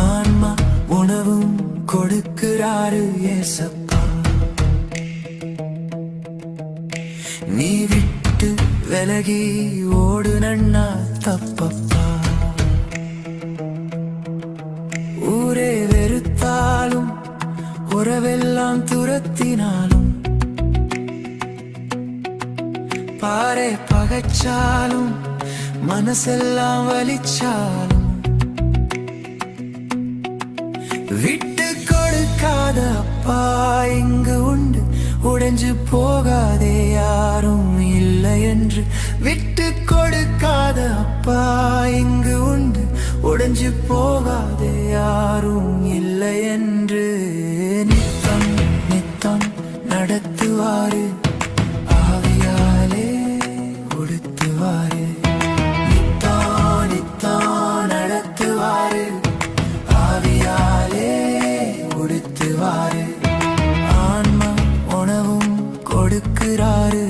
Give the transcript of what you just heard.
ஆன்மா உணவும் கொடுக்கிறாரு ஏசப்பா. நீ விட்டு விலகி ஓடு நன்னா தப்பப்பா. ஊரே வெறுத்தாலும் உறவெல்லாம் துரத்தினாலும் பாறை பகைச்சாலும் மனசெல்லாம் வலிச்சாலும் விட்டு கொடுக்காத அப்பா இங்கு உண்டு. உடைஞ்சு போகாதே யாரும் இல்லை என்று. விட்டு கொடுக்காத அப்பா இங்கு உண்டு. உடைஞ்சு போகாதே யாரும் இல்லை என்று. நித்தம் நித்தம் நடத்துவாரு ஆவியாலே உடுத்துவாரு. நித்தோ நித்தோ நடத்துவாரு ஆவியாலே உடுத்துவாரு. ஆன்மா உணவும் கொடுக்கிறாரு